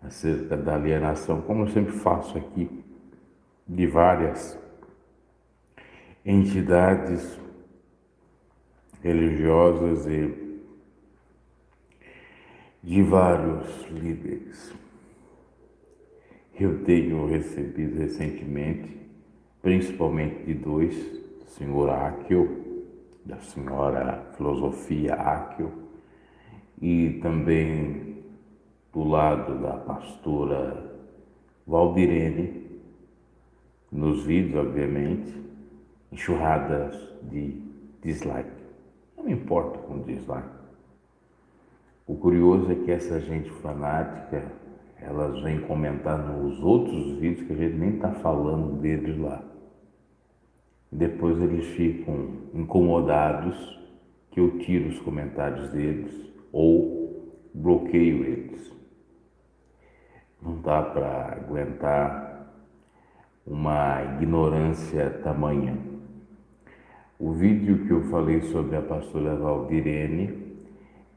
acerca da alienação, como eu sempre faço aqui, de várias entidades religiosas e de vários líderes. Eu tenho recebido recentemente, principalmente de dois, do senhor Áquil, da senhora Filosofia Áquil, e também do lado da pastora Valdirene, nos vídeos, obviamente, enxurradas de dislike. Não me importo com dislike. O curioso é que essa gente fanática, elas vêm comentar nos outros vídeos que a gente nem está falando deles lá. Depois eles ficam incomodados que eu tiro os comentários deles ou bloqueio eles. Não dá para aguentar uma ignorância tamanha. O vídeo que eu falei sobre a pastora Valdirene,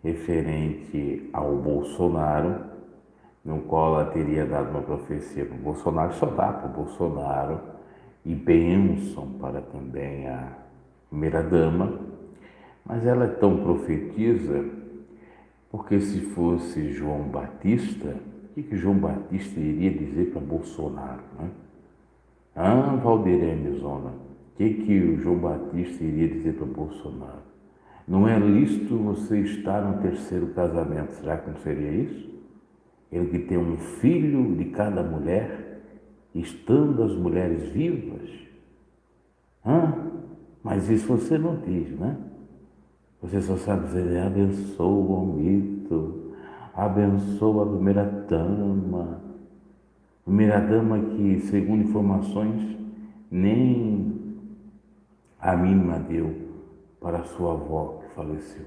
referente ao Bolsonaro, no qual ela teria dado uma profecia para o Bolsonaro, só dá para o Bolsonaro, e bênção para também a primeira-dama, mas ela é tão profetiza, porque se fosse João Batista, o que João Batista iria dizer para Bolsonaro, né? Valdirene Zona, o que o João Batista iria dizer para Bolsonaro? Não é lícito você estar no terceiro casamento, será que não seria isso? Ele que tem um filho de cada mulher, estando as mulheres vivas? Mas isso você não diz, né? Você só sabe dizer, abençoa o mito, abençoa a primeira-dama que, segundo informações, nem a mínima deu para sua avó que faleceu,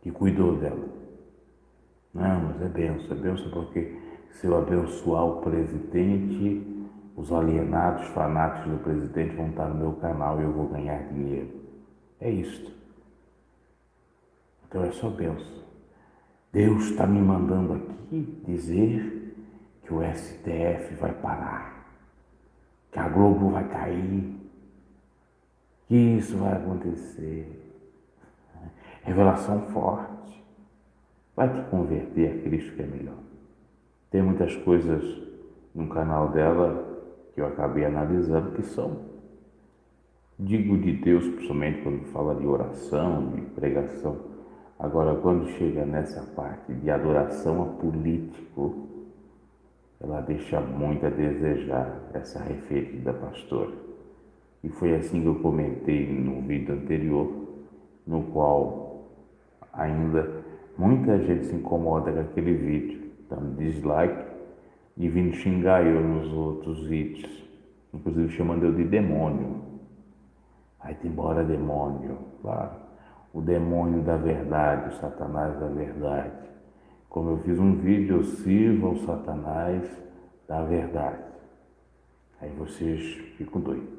que cuidou dela. Não, mas é benção porque se eu abençoar o presidente, os alienados, fanáticos do presidente vão estar no meu canal e eu vou ganhar dinheiro. É isto. Então é só benção. Deus está me mandando aqui dizer que o STF vai parar, que a Globo vai cair, que isso vai acontecer. Revelação forte. Vai te converter a Cristo que é melhor. Tem muitas coisas no canal dela que eu acabei analisando que são, digo de Deus, principalmente quando fala de oração, de pregação. Agora, quando chega nessa parte de adoração a político, ela deixa muito a desejar, essa referida pastora. E foi assim que eu comentei no vídeo anterior, no qual ainda muita gente se incomoda com aquele vídeo, dando dislike e vindo xingar eu nos outros vídeos, inclusive chamando eu de demônio. Vai-te embora, demônio. Claro, o demônio da verdade, o Satanás da verdade. Como eu fiz um vídeo, eu sirvo ao Satanás da verdade. Aí vocês ficam doidos.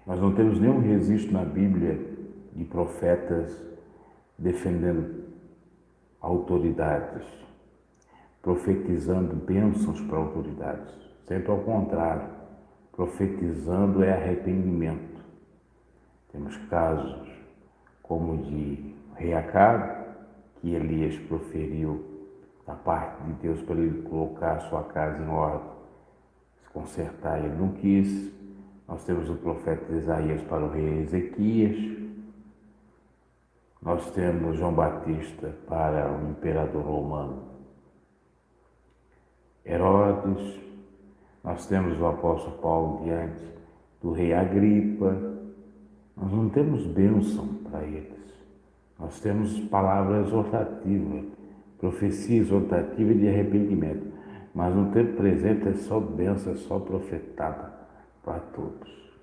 Nós não temos nenhum registro na Bíblia de profetas defendendo autoridades, profetizando bênçãos para autoridades. Sempre ao contrário, profetizando é arrependimento. Temos casos como de rei Acabe, que Elias proferiu da parte de Deus para ele colocar a sua casa em ordem, se consertar, ele não quis. Nós temos o profeta Isaías para o rei Ezequias. Nós temos João Batista para o imperador romano Herodes. Nós temos o apóstolo Paulo diante do rei Agripa. Nós não temos bênção para eles. Nós temos palavra exortativa, profecia exortativa de arrependimento. Mas no tempo presente é só bênção, é só profetada para todos.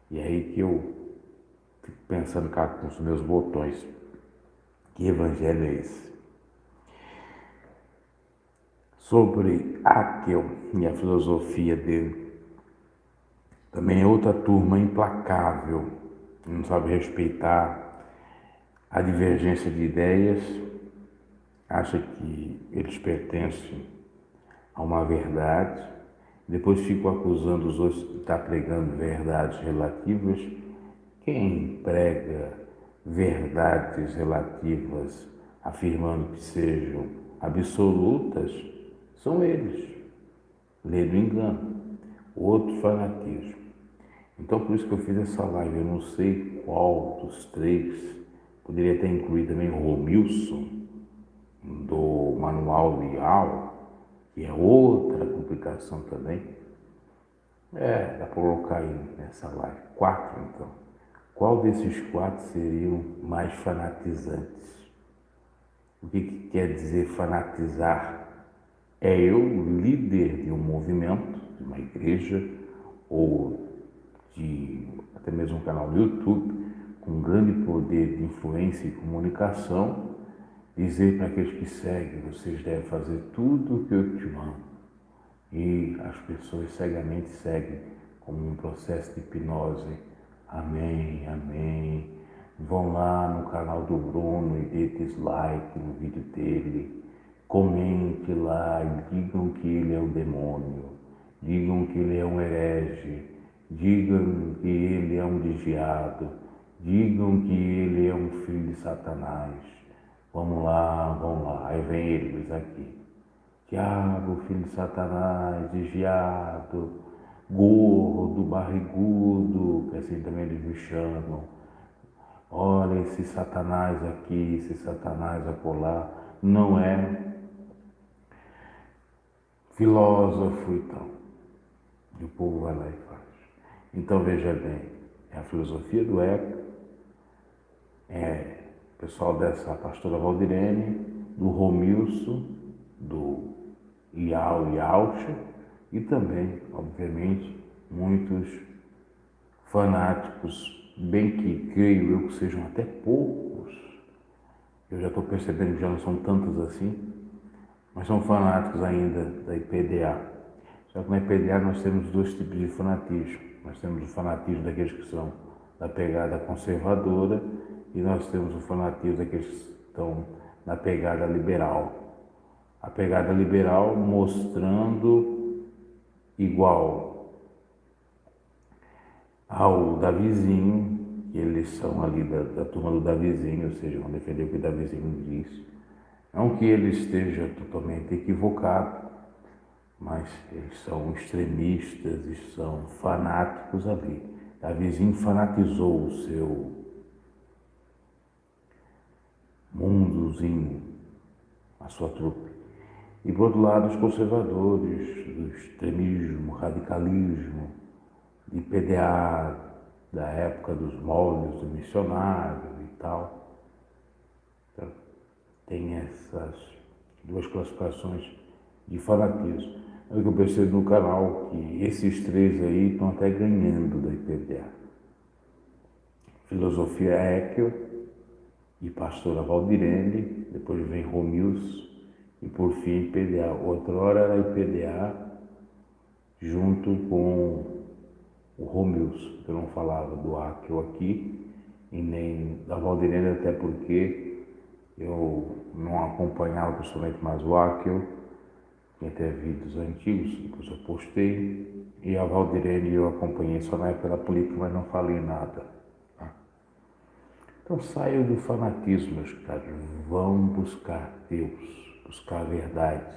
E é aí que eu fico pensando cá com os meus botões. Que evangelho é esse? Sobre Áquil e a filosofia dele. Também é outra turma implacável, não sabe respeitar a divergência de ideias, acha que eles pertencem a uma verdade, depois ficam acusando os outros de estar pregando verdades relativas. Quem prega verdades relativas, afirmando que sejam absolutas, são eles. Lê do engano, outro fanatismo. Então, por isso que eu fiz essa live. Eu não sei qual dos três. Poderia ter incluído também o Romilson, do Manual Leal, que é outra complicação também. Dá para colocar aí nessa live. 4, então. Qual desses 4 seriam mais fanatizantes? O que quer dizer fanatizar? É eu, líder de um movimento, de uma igreja, ou de até mesmo um canal no YouTube, com grande poder de influência e comunicação, dizer para aqueles que seguem: vocês devem fazer tudo o que eu te mando. E as pessoas cegamente seguem, como um processo de hipnose. Amém, amém. Vão lá no canal do Bruno e dê dislike no vídeo dele. Comente lá e digam que ele é um demônio. Digam que ele é um herege. Digam que ele é um desviado. Digam que ele é um filho de Satanás. Vamos lá, vamos lá. Aí vem eles aqui. Diabo, filho de Satanás, desviado, gordo, barrigudo, que assim também eles me chamam. Olha esse Satanás aqui, esse Satanás acolá. Não é filósofo e tal. E o povo vai lá e faz. Então veja bem, é a filosofia do Eco, é o pessoal dessa pastora Valdirene, do Romilson, do Iau e Aucha, e também, obviamente, muitos fanáticos, bem que creio eu que sejam até poucos, eu já estou percebendo que já não são tantos assim, mas são fanáticos ainda da IPDA. Só que na IPDA nós temos 2 tipos de fanatismo. Nós temos o fanatismo daqueles que são da pegada conservadora e nós temos o fanatismo daqueles que estão na pegada liberal. A pegada liberal mostrando igual ao Davizinho, que eles são ali da turma do Davizinho, ou seja, vão defender o que o Davizinho diz. Não que ele esteja totalmente equivocado, mas eles são extremistas e são fanáticos ali. Davizinho fanatizou o seu mundozinho, a sua trupe. E, por outro lado, os conservadores, do extremismo, radicalismo, de PDA, da época dos moldes do missionário e tal. Então, tem essas 2 classificações de fanatismo. É o que eu percebo no canal, que esses 3 aí estão até ganhando da IPDA. Filosofia Eckel e pastora Valdirene, depois vem Romilson, e por fim IPDA. Outrora era IPDA junto com o Romilson. Eu não falava do Eckel aqui e nem da Valdirene, até porque eu não acompanhava pessoalmente mais o Eckel, tinha até vídeos antigos, depois eu postei, e a Valdirene eu acompanhei só na época da política, mas não falei nada. Tá? Então saiam do fanatismo, meus caros, vão buscar Deus, buscar a verdade.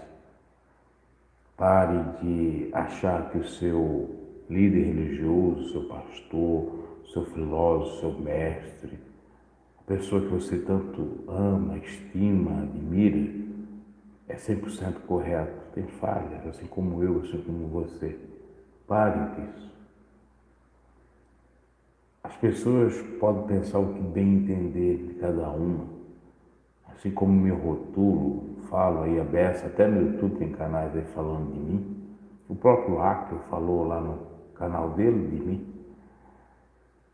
Pare de achar que o seu líder religioso, seu pastor, seu filósofo, seu mestre, a pessoa que você tanto ama, estima, admira, é 100% correto. Tem falhas, assim como eu, assim como você. Pare disso. As pessoas podem pensar o que bem entender de cada uma. Assim como me rotulo, falo aí a beça, até no YouTube tem canais aí falando de mim. O próprio Eckel falou lá no canal dele de mim,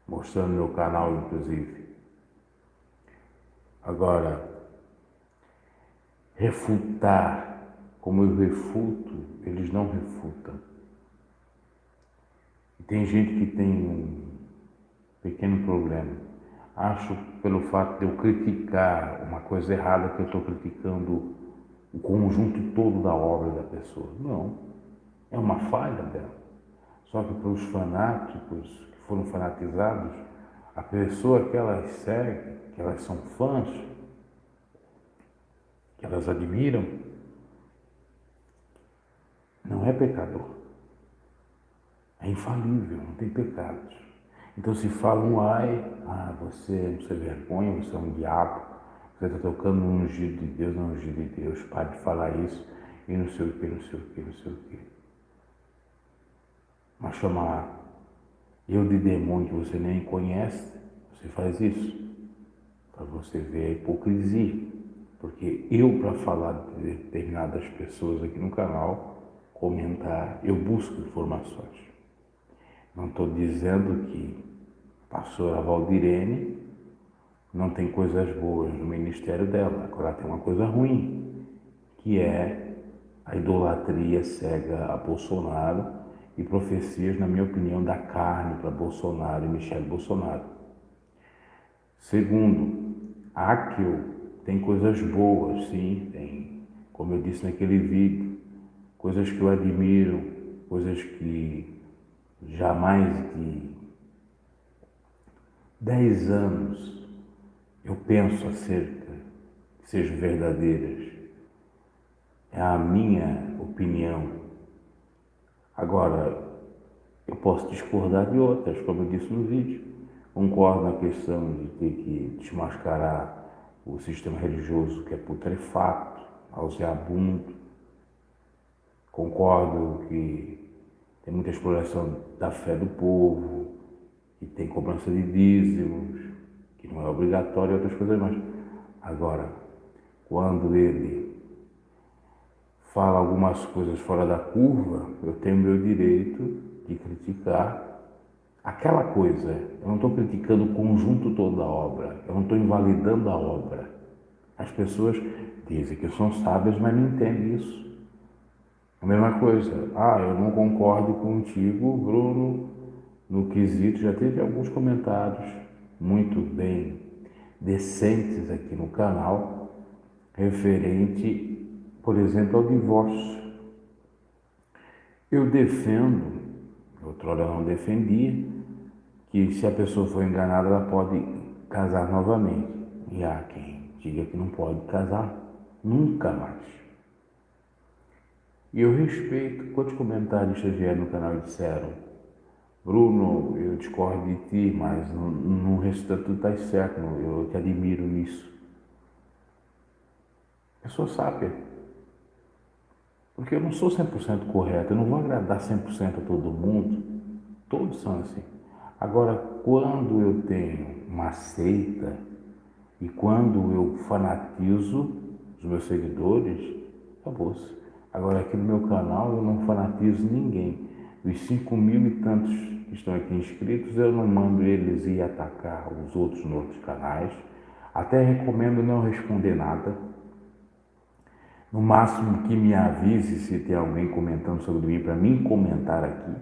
mostrando meu canal, inclusive. Agora, refutar, como eu refuto, eles não refutam. E tem gente que tem um pequeno problema. acho pelo fato de eu criticar uma coisa errada que eu estou criticando o conjunto todo da obra da pessoa. Não, é uma falha dela. Só que para os fanáticos que foram fanatizados, a pessoa que elas seguem, que elas são fãs, que elas admiram, não é pecador. É infalível, não tem pecados. Então se falam, você é um sem vergonha, você é um diabo, você está tocando no ungido de Deus, no ungido de Deus, pare de falar isso, e não sei o que, não sei o que, não sei o que. Mas chamar eu de demônio que você nem conhece, você faz isso, para você ver a hipocrisia. Porque eu, para falar de determinadas pessoas aqui no canal, comentar, eu busco informações. Não estou dizendo que a pastora Valdirene não tem coisas boas no ministério dela. Agora tem uma coisa ruim, que é a idolatria cega a Bolsonaro e profecias, na minha opinião, da carne para Bolsonaro e Michele Bolsonaro. Segundo, Áquil tem coisas boas, sim, tem, como eu disse naquele vídeo, coisas que eu admiro, coisas que já há mais de 10 anos eu penso acerca, que sejam verdadeiras. É a minha opinião. Agora, eu posso discordar de outras, como eu disse no vídeo. Concordo na questão de ter que desmascarar o sistema religioso que é putrefato, nauseabundo. Concordo que tem muita exploração da fé do povo, que tem cobrança de dízimos, que não é obrigatório e outras coisas mais. Agora, quando ele fala algumas coisas fora da curva, eu tenho meu direito de criticar aquela coisa. Eu não estou criticando o conjunto todo da obra, eu não estou invalidando a obra. As pessoas dizem que são sábias, mas não entendem isso. A mesma coisa, eu não concordo contigo, Bruno, no quesito, já teve alguns comentários muito bem decentes aqui no canal, referente, por exemplo, ao divórcio. Eu defendo, outrora eu não defendia, que se a pessoa for enganada, ela pode casar novamente. E há quem diga que não pode casar nunca mais. E eu respeito quantos comentaristas vieram no canal e disseram: Bruno, eu discordo de ti, mas no restante tu estás certo, eu te admiro nisso. Eu sou sábia, porque eu não sou 100% correto, eu não vou agradar 100% a todo mundo, todos são assim. Agora, quando eu tenho uma seita e quando eu fanatizo os meus seguidores, acabou-se. Agora, aqui no meu canal eu não fanatizo ninguém. Os 5.000 e tantos que estão aqui inscritos, eu não mando eles ir atacar os outros nos outros canais. Até recomendo não responder nada. No máximo que me avise se tem alguém comentando sobre mim, para mim comentar aqui,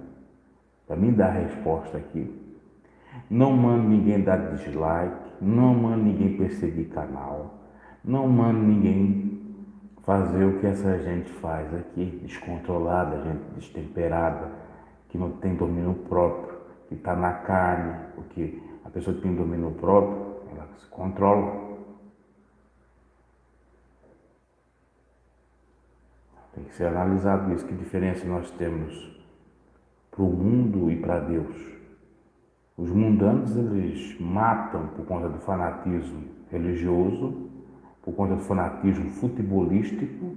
para mim dar resposta aqui. Não mando ninguém dar dislike, não mando ninguém perseguir canal, não mando ninguém fazer o que essa gente faz aqui, descontrolada, gente destemperada, que não tem domínio próprio, que está na carne, porque a pessoa que tem domínio próprio, ela se controla. Tem que ser analisado isso, que diferença nós temos para o mundo e para Deus. Os mundanos, eles matam por conta do fanatismo religioso, por conta do fanatismo futebolístico,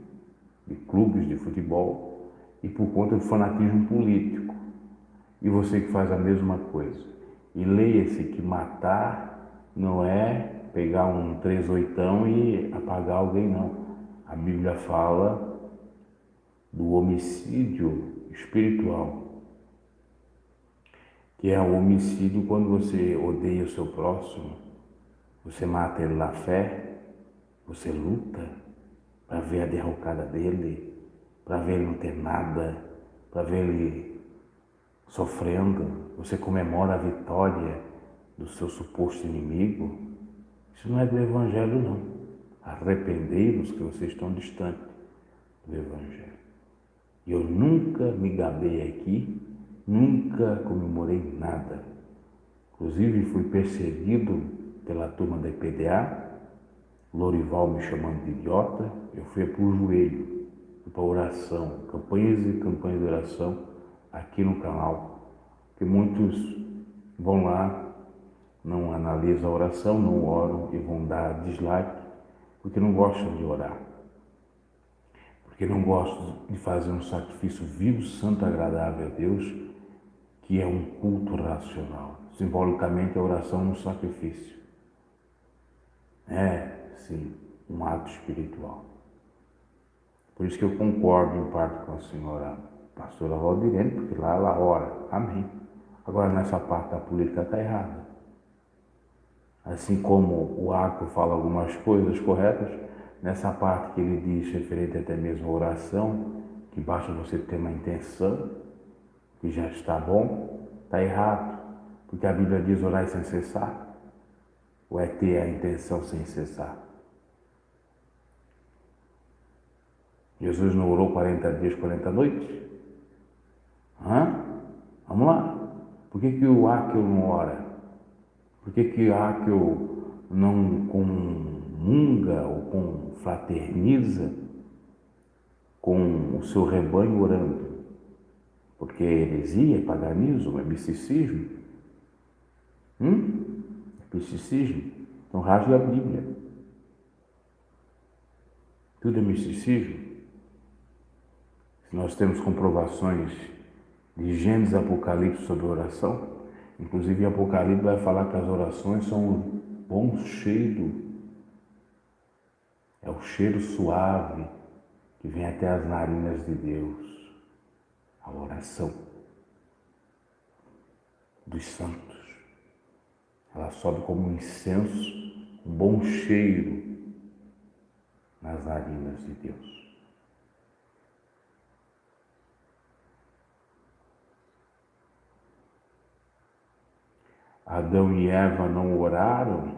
de clubes de futebol, e por conta do fanatismo político. E você que faz a mesma coisa. E leia-se que matar não é pegar um 38 e apagar alguém, não. A Bíblia fala do homicídio espiritual, que é o homicídio quando você odeia o seu próximo, você mata ele na fé, você luta para ver a derrocada dele, para ver ele não ter nada, para ver ele sofrendo, você comemora a vitória do seu suposto inimigo, isso não é do Evangelho, não. Arrependei-vos que vocês estão distantes do Evangelho. E eu nunca me gabei aqui, nunca comemorei nada. Inclusive fui perseguido pela turma da IPDA, Lorival me chamando de idiota, eu fui para o joelho, fui para oração, campanhas e campanhas de oração aqui no canal, que muitos vão lá, não analisam a oração, não oram e vão dar dislike, porque não gostam de orar, porque não gostam de fazer um sacrifício vivo, santo, agradável a Deus, que é um culto racional. Simbolicamente, a oração é um sacrifício. É, sim, um ato espiritual. Por isso que eu concordo em parte com a senhora pastora Valdirene, porque lá ela ora. Amém. Agora, nessa parte da política está errada. Assim como o Arco fala algumas coisas corretas, nessa parte que ele diz, referente até mesmo à oração, que basta você ter uma intenção, que já está bom, está errado. Porque a Bíblia diz orar sem cessar. Ou é ter a intenção sem cessar? Jesus não orou 40 dias, 40 noites? Vamos lá. Por que o Áquil não ora? Por que o Áquil não comunga ou confraterniza com o seu rebanho orando? Porque é heresia, é paganismo, é misticismo. Misticismo. Então rasgue a Bíblia. Tudo é misticismo. Se nós temos comprovações de Gênesis e Apocalipse sobre oração, inclusive Apocalipse vai falar que as orações são um bom cheiro, é o cheiro suave que vem até as narinas de Deus, a oração dos santos. Ela sobe como um incenso, um bom cheiro nas narinas de Deus. Adão e Eva não oraram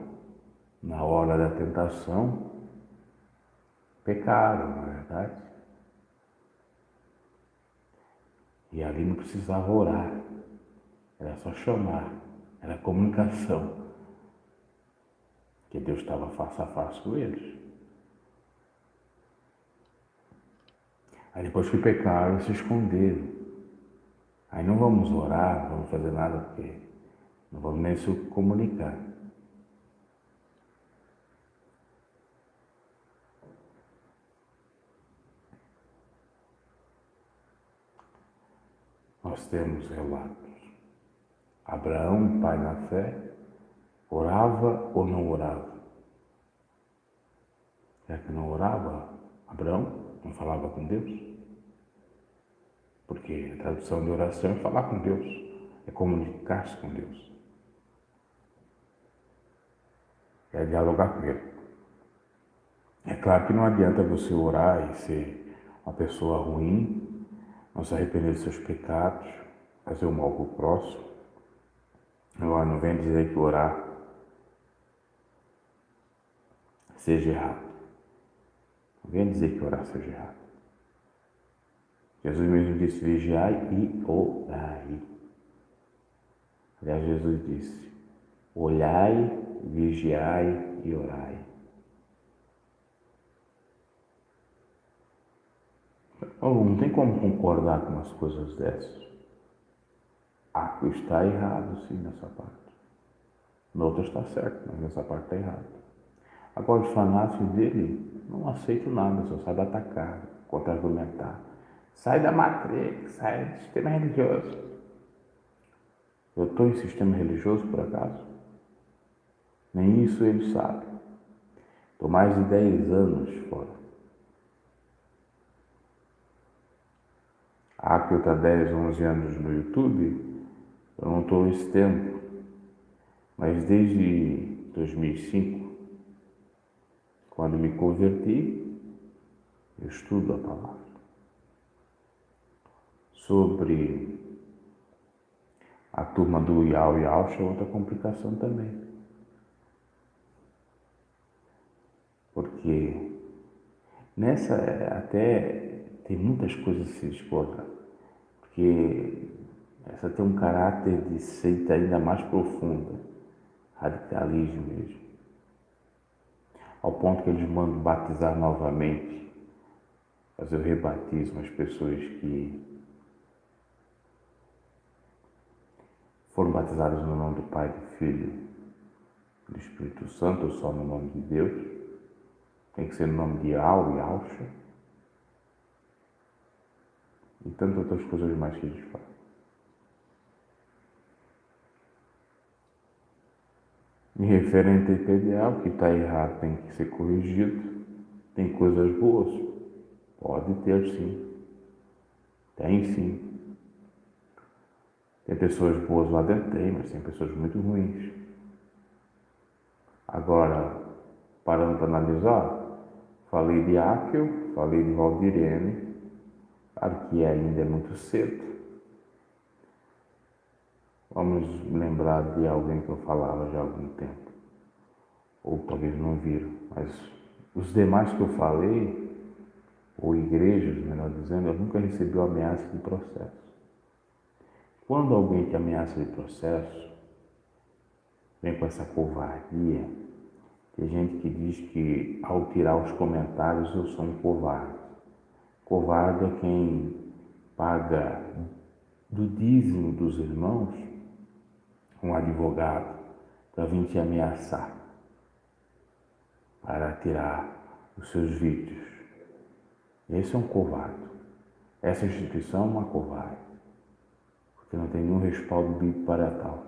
na hora da tentação, pecaram, não é verdade? E ali não precisava orar, era só chamar, era comunicação, que Deus estava face a face com eles. Aí depois que pecaram, se esconderam. Aí não vamos orar, não vamos fazer nada, porque não vamos nem se comunicar. Nós temos relatos. Abraão, pai na fé, orava ou não orava? É que não orava? Abraão não falava com Deus? Porque a tradução de oração é falar com Deus, é comunicar-se com Deus, é dialogar com Ele. É claro que não adianta você orar e ser uma pessoa ruim, não se arrepender dos seus pecados, fazer o mal para o próximo. Agora, não vem dizer que orar seja errado. Não vem dizer que orar seja errado. Jesus mesmo disse, vigiai e orai. Aliás, Jesus disse, olhai, vigiai e orai. Não tem como concordar com umas coisas dessas. Aqui está errado, sim, nessa parte. Na outra está certo, mas nessa parte está errado. Agora, os fanáticos dele, não aceito nada, só sabe atacar, contra-argumentar. Sai da matriz, sai do sistema religioso. Eu estou em sistema religioso, por acaso? Nem isso ele sabe. Estou mais de 10 anos fora. Que eu estou há 10, 11 anos no YouTube, eu não estou esse tempo. Mas desde 2005, quando me converti, eu estudo a palavra. Sobre A turma do Yao Yao é outra complicação também. Porque nessa até tem muitas coisas a se discordar. Porque essa tem um caráter de seita ainda mais profunda, radicalismo mesmo. Ao ponto que eles mandam batizar novamente, fazer o rebatismo às pessoas que foram batizadas no nome do Pai, do Filho e do Espírito Santo, ou só no nome de Deus. Tem que ser no nome de Yao, Yahshua. E tantas outras coisas mais que eles fazem. Em referente a IPDA, o que está errado tem que ser corrigido. Tem coisas boas? Pode ter sim. Tem sim. Tem pessoas boas lá dentro, tem, mas tem pessoas muito ruins. Agora, parando para analisar, falei de Áquil, falei de Valdirene, claro que ainda é muito cedo. Vamos lembrar de alguém que eu falava já há algum tempo, ou talvez não viram, mas os demais que eu falei, ou igrejas, melhor dizendo, eu nunca recebi ameaça de processo. Quando alguém te ameaça de processo, vem com essa covardia, tem gente que diz que ao tirar os comentários eu sou um covarde. Covarde é quem paga do dízimo dos irmãos um advogado para vir te ameaçar, para tirar os seus vídeos. Esse é um covarde. Essa instituição é uma covarde, porque não tem nenhum respaldo bíblico para tal.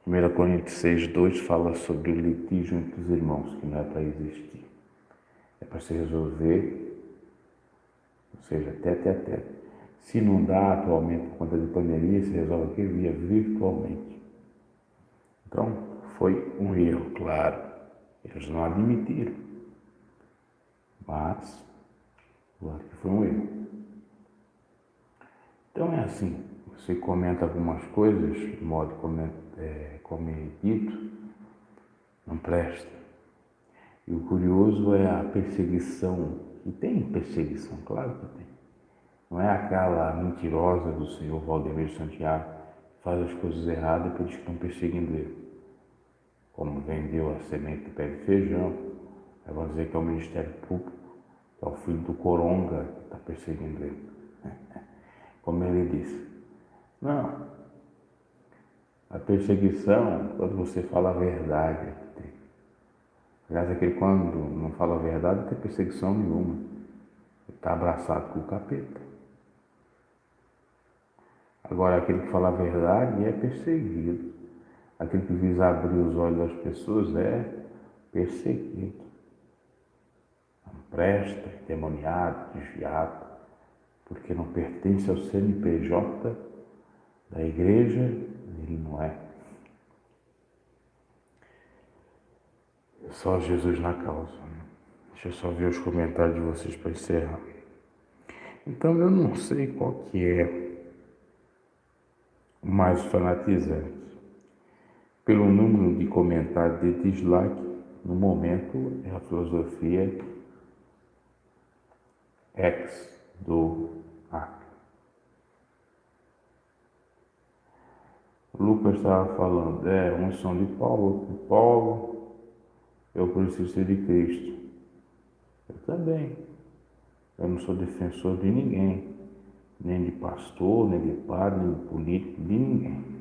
1 Coríntios 6:2 fala sobre o litígio entre os irmãos, que não é para existir. É para se resolver, ou seja, tete a tete. Se não dá atualmente por conta de pandemia, se resolve aqui via virtualmente. Então, foi um erro, claro. Eles não admitiram. Mas, claro que foi um erro. Então é assim, você comenta algumas coisas, de modo como é dito, não presta. E o curioso é a perseguição, e tem perseguição, claro que tem. Não é aquela mentirosa do senhor Valdemir Santiago que faz as coisas erradas porque eles estão perseguindo ele. Como vendeu a semente de pé de feijão, aí vão dizer que é o Ministério Público, que é o filho do Coronga que está perseguindo ele. Como ele disse, não, a perseguição, quando você fala a verdade, aliás, aquele quando não fala a verdade não tem perseguição nenhuma, ele está abraçado com o capeta. Agora, aquele que fala a verdade é perseguido. Aquele que visa abrir os olhos das pessoas é perseguido. Não presta, endemoniado, desviado, porque não pertence ao CNPJ da igreja, ele não é. Só Jesus na causa. Deixa eu só ver os comentários de vocês para encerrar. Então, eu não sei qual que é mais fanatizante. Pelo número de comentários de dislike, no momento é a filosofia X do Acre. O Lucas estava falando, uns são de Paulo, eu preciso ser de Cristo. Eu também. Eu não sou defensor de ninguém, nem de pastor, nem de padre, nem de político, de ninguém.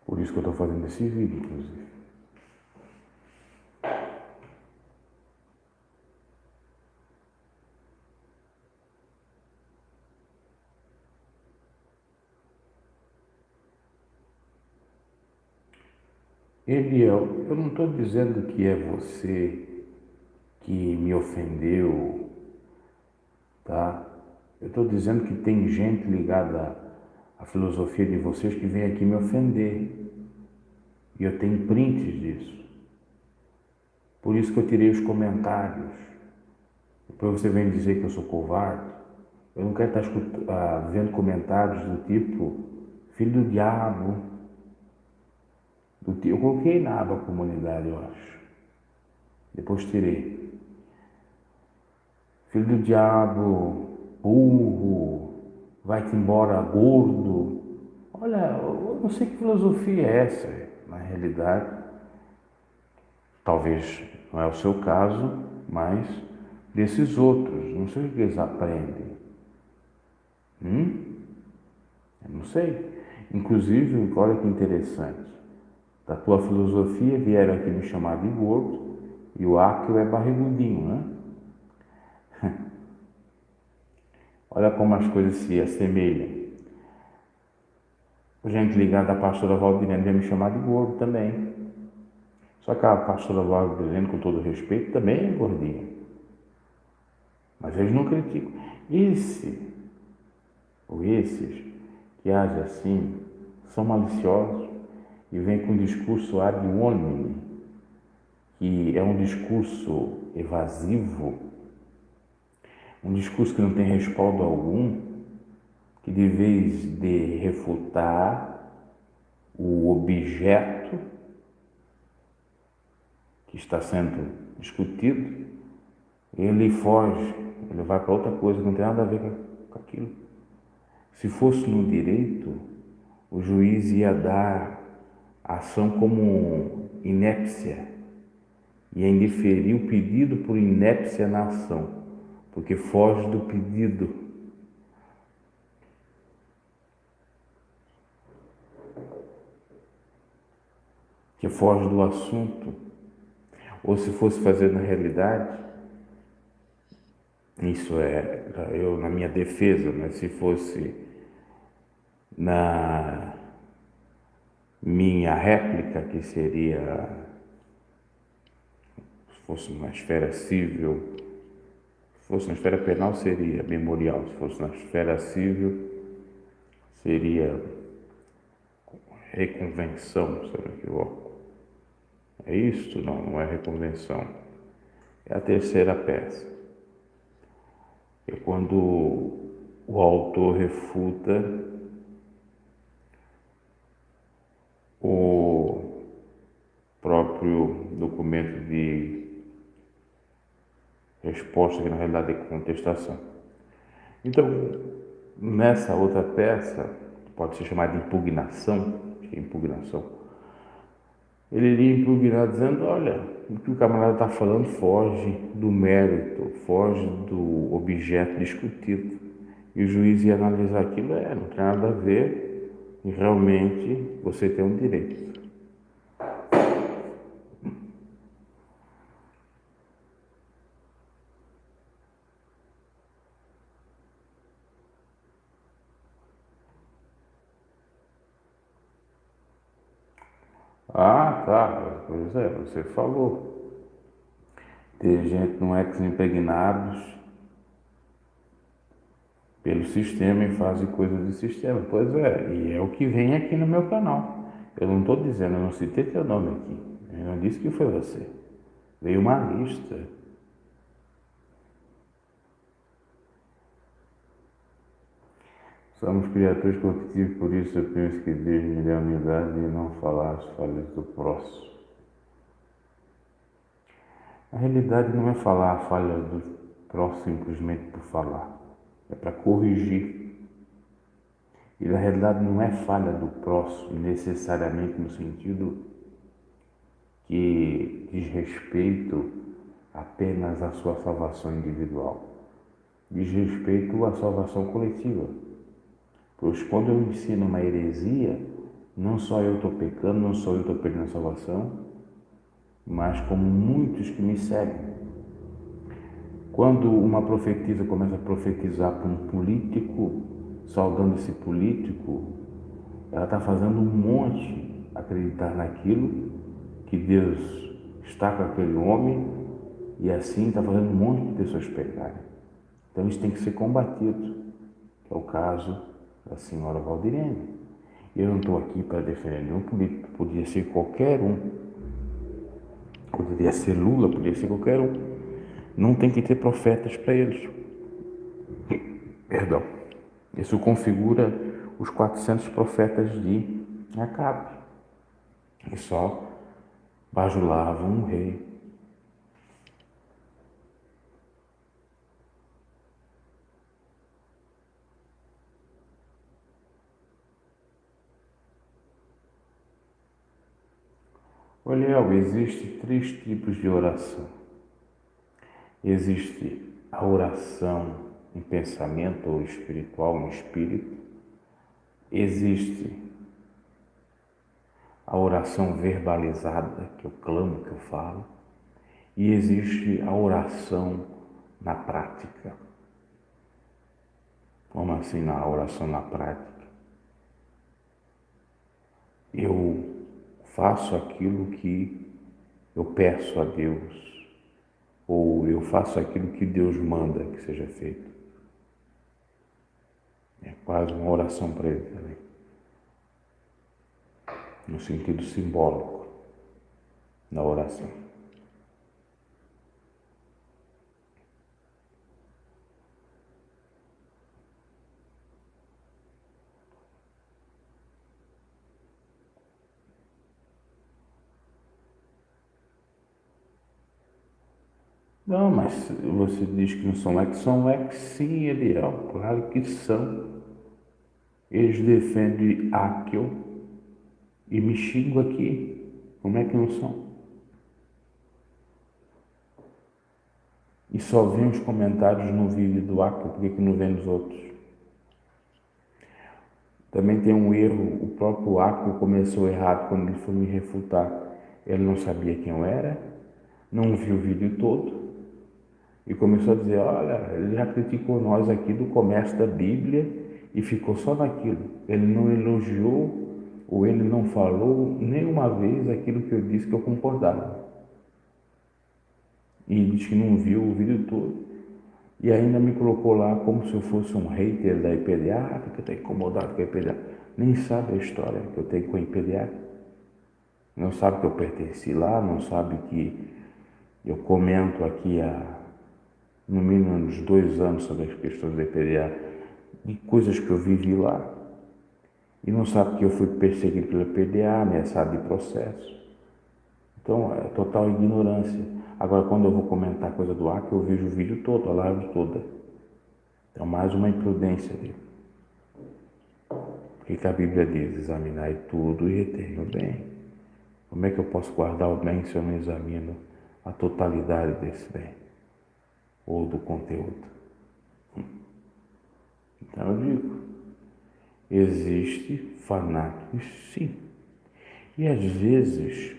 Por isso que eu estou fazendo esse vídeo, inclusive. Eliel, eu não estou dizendo que é você que me ofendeu, tá? Eu estou dizendo que tem gente ligada à filosofia de vocês que vem aqui me ofender. E eu tenho prints disso. Por isso que eu tirei os comentários. Depois você vem dizer que eu sou covarde. Eu não quero estar vendo comentários do tipo, filho do diabo. Eu coloquei na aba comunidade, eu acho. Depois tirei. Filho do diabo, burro, vai-te embora gordo. Olha, eu não sei que filosofia é essa, na realidade. Talvez não é o seu caso, mas desses outros, não sei o que eles aprendem. Eu não sei. Inclusive, olha que interessante. Da tua filosofia vieram aqui me chamar de gordo e o Áquio é barrigudinho, né? Olha como as coisas se assemelham. Gente ligada à pastora Valdirene veio me chamar de gordo também. Só que a pastora Valdirene, com todo respeito, também é gordinha. Mas eles não criticam. Esses que agem assim são maliciosos e vêm com um discurso ad hominem, que é um discurso evasivo, um discurso que não tem respaldo algum, que de vez de refutar o objeto que está sendo discutido, ele foge, ele vai para outra coisa, não tem nada a ver com aquilo. Se fosse no direito, o juiz ia dar a ação como inépcia, ia indeferir o pedido por inépcia na ação, porque foge do pedido. Que foge do assunto. Ou se fosse fazer na realidade, isso é, eu na minha defesa, mas se fosse na minha réplica, que seria, se fosse na esfera civil, se fosse na esfera penal seria memorial, se fosse na esfera civil seria reconvenção, se eu não me equivoco. É isto? Não, não é reconvenção. É a terceira peça. É quando o autor refuta o próprio documento de resposta, que na realidade é contestação. Então, nessa outra peça, pode ser chamada de impugnação, ele iria impugnar dizendo, olha, o que o camarada está falando foge do mérito, foge do objeto discutido. E o juiz ia analisar aquilo, não tem nada a ver, e realmente você tem um direito. Ah, tá, pois é, você falou. Tem gente no ex-impregnados pelo sistema e fazem coisas do sistema. Pois é, e é o que vem aqui no meu canal. Eu não estou dizendo, eu não citei teu nome aqui. Eu não disse que foi você. Veio uma lista. Somos criaturas competitivas, por isso eu penso que Deus me dê a humildade de não falar as falhas do próximo. A realidade não é falar a falha do próximo simplesmente por falar. É para corrigir. E na realidade não é falha do próximo necessariamente no sentido que diz respeito apenas à sua salvação individual. Diz respeito à salvação coletiva. Pois quando eu ensino uma heresia, não só eu estou pecando, não só eu estou perdendo a salvação, mas como muitos que me seguem. Quando uma profetisa começa a profetizar para um político, saudando esse político, ela está fazendo um monte acreditar naquilo, que Deus está com aquele homem, e assim está fazendo um monte de pessoas pecarem. Então isso tem que ser combatido, que é o caso da senhora Valdirene. Eu não estou aqui para defender nenhum político, podia ser qualquer um, poderia ser Lula, poderia ser qualquer um. Não tem que ter profetas para eles. Perdão. Isso configura os 400 profetas de Acabe, que só bajulavam um rei. Oliel, existe 3 tipos de oração. Existe a oração em pensamento ou espiritual, em espírito. Existe a oração verbalizada, que eu clamo, que eu falo. E existe a oração na prática. Como assim na oração na prática? Eu faço aquilo que eu peço a Deus, ou eu faço aquilo que Deus manda que seja feito. É quase uma oração para Ele também, no sentido simbólico da oração. Não, mas você diz que não são ex sim, Eliel, claro que são. Eles defendem Áquil e me xingam aqui. Como é que não são? E só vem os comentários no vídeo do Áquil, por que não vem nos outros? Também tem um erro, o próprio Áquil começou errado quando ele foi me refutar. Ele não sabia quem eu era, não viu o vídeo todo e começou a dizer, olha, ele já criticou nós aqui do comércio da Bíblia e ficou só naquilo. Ele não elogiou ou ele não falou nenhuma vez aquilo que eu disse que eu concordava. E diz que não viu o vídeo todo. E ainda me colocou lá como se eu fosse um hater da IPDA, porque eu estou incomodado com a IPDA. Nem sabe a história que eu tenho com a IPDA. Não sabe que eu pertenci lá, não sabe que eu comento aqui há no mínimo uns 2 anos sobre as questões da IPDA, de coisas que eu vivi lá. E não sabe que eu fui perseguido pela IPDA, ameaçado de processo. Então, é total ignorância. Agora, quando eu vou comentar coisa do Acre, eu vejo o vídeo todo, a live toda. Então, mais uma imprudência dele. Porque que a Bíblia diz, examinai tudo e retém o bem. Como é que eu posso guardar o bem se eu não examino a totalidade desse bem? Ou do conteúdo? Então, eu digo, existe fanáticos, sim. E às vezes,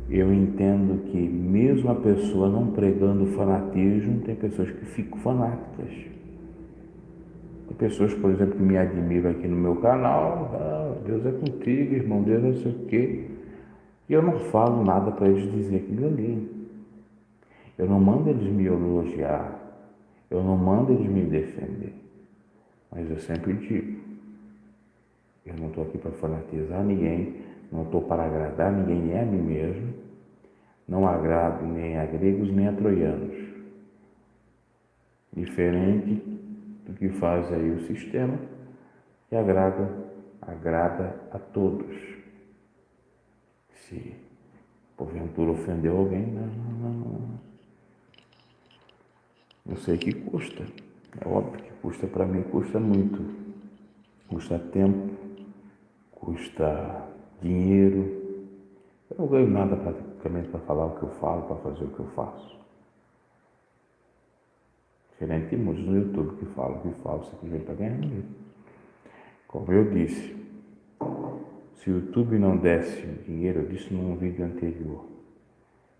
eu entendo que mesmo a pessoa não pregando fanatismo, tem pessoas que ficam fanáticas. Tem pessoas, por exemplo, que me admiram aqui no meu canal, Deus é contigo, irmão, Deus não sei o quê. E eu não falo nada para eles dizer aquilo ali. Eu não mando eles me elogiar, eu não mando eles me defender. Mas eu sempre digo, eu não estou aqui para fanatizar ninguém, não estou para agradar ninguém, nem a mim mesmo. Não agrado nem a gregos nem a troianos. Diferente do que faz aí o sistema, que agrada a todos. Se porventura ofendeu alguém, não. Eu sei que custa. É óbvio que custa, para mim custa muito. Custa tempo, custa dinheiro. Eu não ganho nada praticamente para falar o que eu falo, para fazer o que eu faço. Diferente de muitos no YouTube que falam simplesmente para ganhar dinheiro. Como eu disse, se o YouTube não desse dinheiro, eu disse num vídeo anterior,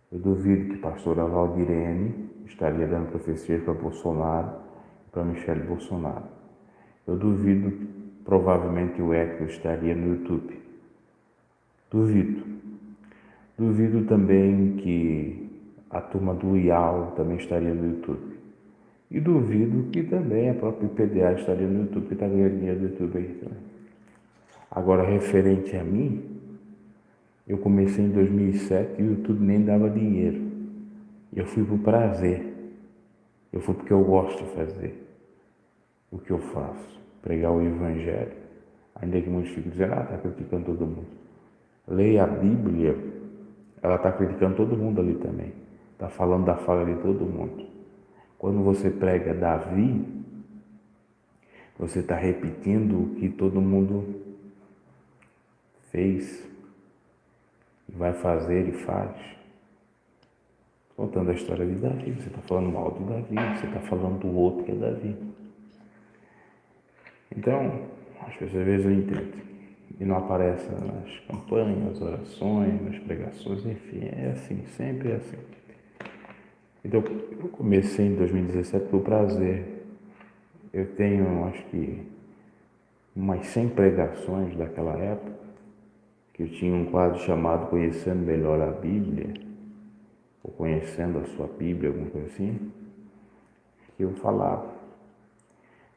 eu duvido que a pastora Valdirene estaria dando profecias para Bolsonaro e para Michele Bolsonaro. Eu duvido que provavelmente o Eco estaria no YouTube. Duvido. Duvido também que a turma do IAL também estaria no YouTube. E duvido que também a própria IPDA estaria no YouTube, que está ganhando dinheiro do YouTube aí também. Agora, referente a mim, eu comecei em 2007 e o YouTube nem dava dinheiro. Eu fui por prazer. Eu fui porque eu gosto de fazer. O que eu faço? Pregar o Evangelho. Ainda que muitos ficam dizendo, está criticando todo mundo. Leia a Bíblia, ela está criticando todo mundo ali também. Está falando da falha de todo mundo. Quando você prega Davi, você está repetindo o que todo mundo fez, vai fazer e faz. Contando a história de Davi, você está falando mal de Davi, você está falando do outro que é Davi. Então, as pessoas às vezes não entendem. E não aparece nas campanhas, nas orações, nas pregações, enfim, é assim, sempre é assim. Então, eu comecei em 2017 por prazer. Eu tenho, acho que, umas 100 pregações daquela época, que eu tinha um quadro chamado Conhecendo Melhor a Bíblia, ou Conhecendo a Sua Bíblia, alguma coisa assim, que eu falava.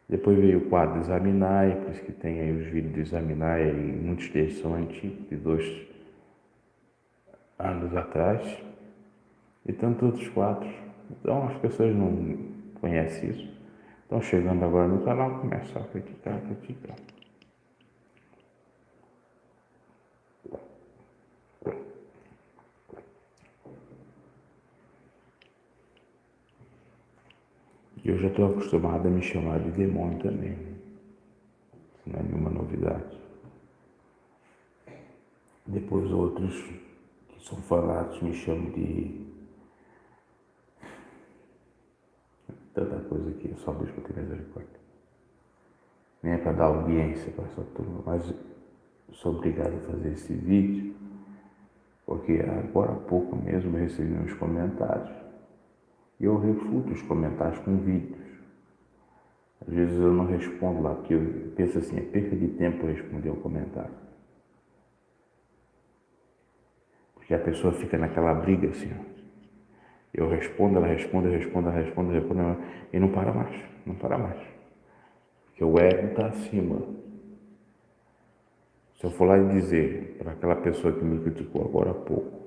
Depois veio o quadro Examinai, por isso que tem aí os vídeos do Examinai, e muitos deles são antigos, de 2 anos atrás, e tantos outros quadros. Então as pessoas não conhecem isso, estão chegando agora no canal e começam a criticar. E eu já estou acostumado a me chamar de demônio também, não é nenhuma novidade. Depois outros que são fanáticos me chamam de tanta coisa aqui, só Deus para ter misericórdia. Nem é para dar audiência para essa turma, mas sou obrigado a fazer esse vídeo, porque agora há pouco mesmo eu recebi uns comentários e eu refuto os comentários com vídeos. Às vezes eu não respondo lá, porque eu penso assim, é perda de tempo responder o comentário. Porque a pessoa fica naquela briga assim, ó. Eu respondo, ela responde, e não para mais. Porque o ego está acima. Se eu for lá e dizer para aquela pessoa que me criticou agora há pouco,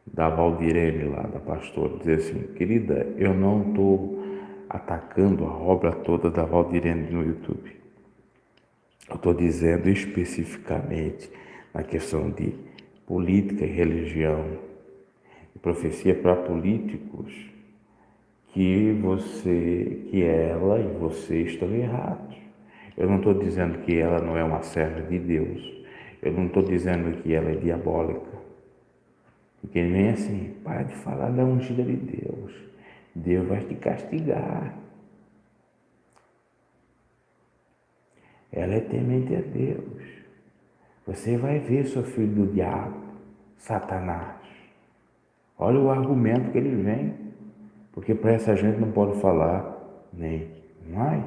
da Valdirene lá, da pastora, dizer assim, querida, eu não estou atacando a obra toda da Valdirene no YouTube. Eu estou dizendo especificamente na questão de política e religião, e profecia para políticos, que ela e você estão errados. Eu não estou dizendo que ela não é uma serva de Deus. Eu não estou dizendo que ela é diabólica. Porque nem assim, para de falar da ungida de Deus. Deus vai te castigar. Ela é temente a Deus. Você vai ver, seu filho do diabo, Satanás. Olha o argumento que ele vem. Porque para essa gente não pode falar nem mais.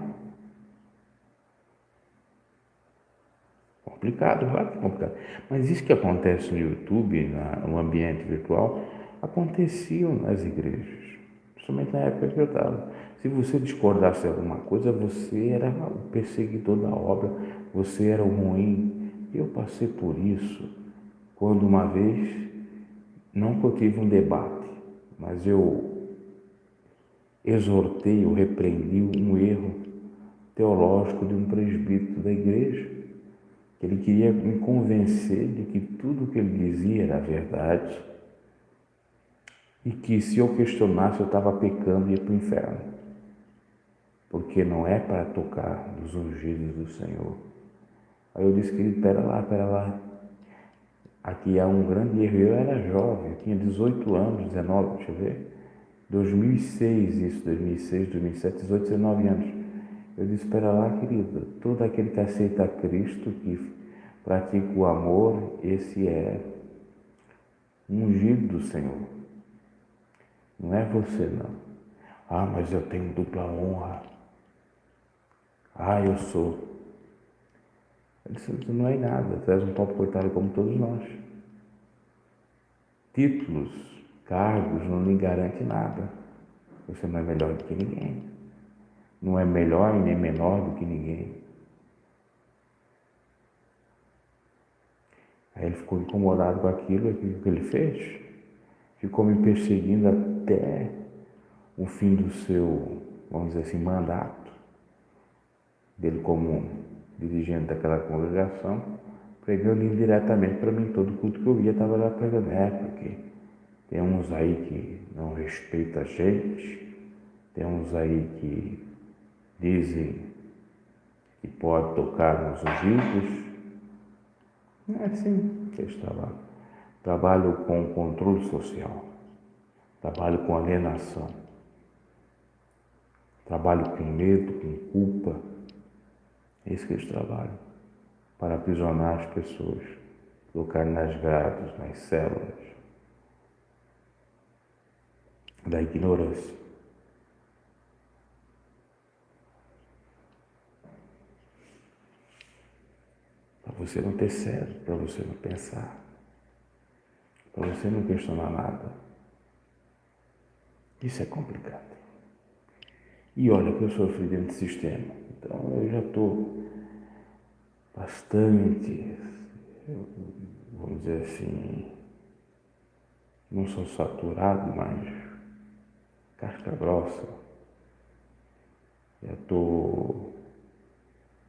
Complicado, claro que é complicado. Mas isso que acontece no YouTube, no ambiente virtual, acontecia nas igrejas. Principalmente na época que eu estava. Se você discordasse de alguma coisa, você era o perseguidor da obra, você era o ruim. Eu passei por isso quando uma vez, não que eu tive um debate, mas eu exortei, eu repreendi um erro teológico de um presbítero da igreja. Ele queria me convencer de que tudo que ele dizia era verdade e que se eu questionasse eu estava pecando e ia para o inferno. Porque não é para tocar nos ungidos do Senhor. Aí eu disse, querido, pera lá. Aqui há um grande erro. Eu era jovem, eu tinha 18 anos, 19, deixa eu ver. 2006, 2007, 18, 19 anos. Eu disse, espera lá, querido, todo aquele que aceita Cristo, que pratica o amor, esse é ungido do Senhor. Não é você, não. Ah, mas eu tenho dupla honra. Ah, eu sou. Eu disse, tu não é nada, tu és um pobre coitado como todos nós. Títulos, cargos não lhe garantem nada. Você não é melhor do que ninguém. Não é melhor e nem menor do que ninguém. Aí ele ficou incomodado com aquilo que ele fez. Ficou me perseguindo até o fim do seu, vamos dizer assim, mandato. dele como dirigente daquela congregação, pregando indiretamente para mim. Todo culto que eu ia estava lá pregando. Porque tem uns aí que não respeitam a gente, tem uns aí que dizem que pode tocar nos ouvidos. Não é assim que eles trabalham. Trabalho com controle social, trabalho com alienação, trabalho com medo, com culpa. É isso que eles trabalham, para aprisionar as pessoas, colocar nas grades, nas células da ignorância. Para você não ter cérebro, para você não pensar, para você não questionar nada. Isso é complicado. E olha que eu sofri dentro do sistema, então eu já estou bastante, vamos dizer assim, não sou saturado, mas casca grossa. Já estou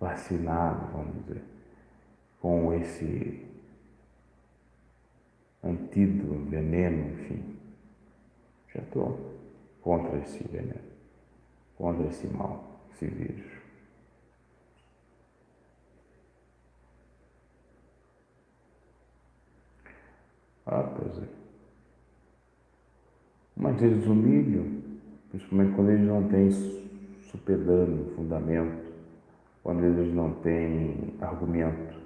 vacinado, vamos dizer, com esse antídoto, veneno, enfim. Já estou contra esse veneno, contra esse mal, esse vírus. Pois é. Mas eles humilham, principalmente quando eles não têm supedâneo, fundamento, quando eles não têm argumento.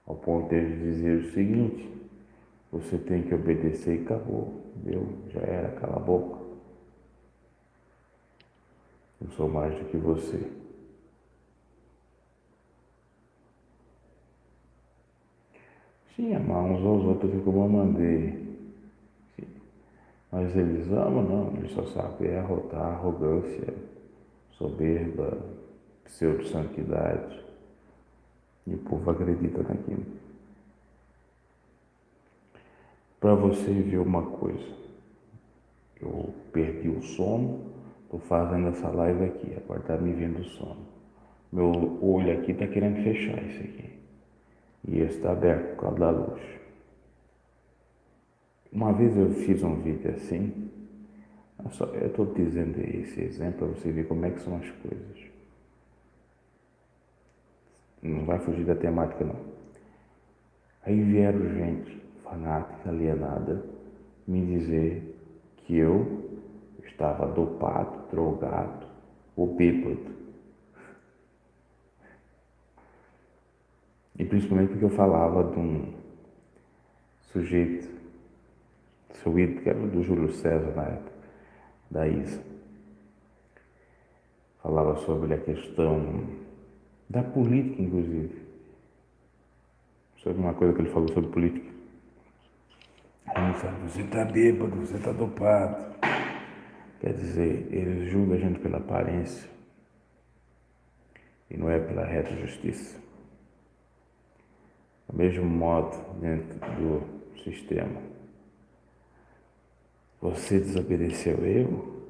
Ao ponto de eles dizer o seguinte: você tem que obedecer e acabou. Deu, já era, cala a boca. Eu sou mais do que você. Sim, amar uns aos outros como eu mandei. Sim. Mas eles amam, não. Eles só sabem arrotar, arrogância, soberba, pseudo-santidade. E o povo acredita naquilo. Para você ver uma coisa, eu perdi o sono, estou fazendo essa live aqui, agora está me vindo o sono. Meu olho aqui está querendo fechar isso aqui. E esse está aberto por causa da luz. Uma vez eu fiz um vídeo assim, eu estou dizendo esse exemplo para você ver como é que são as coisas. Não vai fugir da temática não. Aí vieram gente fanática, alienada, me dizer que eu estava dopado, drogado ou bêbado. E principalmente porque eu falava de um sujeito, seu ídolo, que era do Júlio César na época, da Isa. Falava sobre a questão da política, inclusive. Sobre uma coisa que ele falou sobre política. Aí ele fala: você está bêbado, você está dopado. Quer dizer, eles julgam a gente pela aparência e não é pela reta justiça. Do mesmo modo, dentro do sistema, você desobedeceu eu,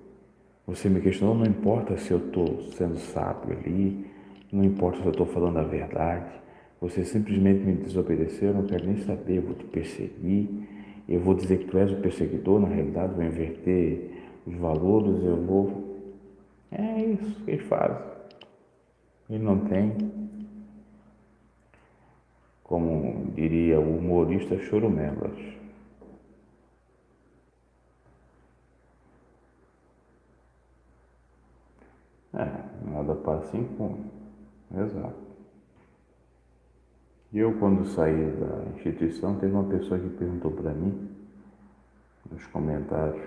você me questionou, não importa se eu estou sendo sábio ali, não importa se eu estou falando a verdade, você simplesmente me desobedeceu, eu não quero nem saber, eu vou te perseguir, eu vou dizer que tu és o perseguidor, na realidade vou inverter os valores, eu vou... É isso que eles fazem. Ele não tem, como diria o humorista, chorumelas. Nada passa impune. Exato. E eu, quando saí da instituição, teve uma pessoa que perguntou para mim, nos comentários,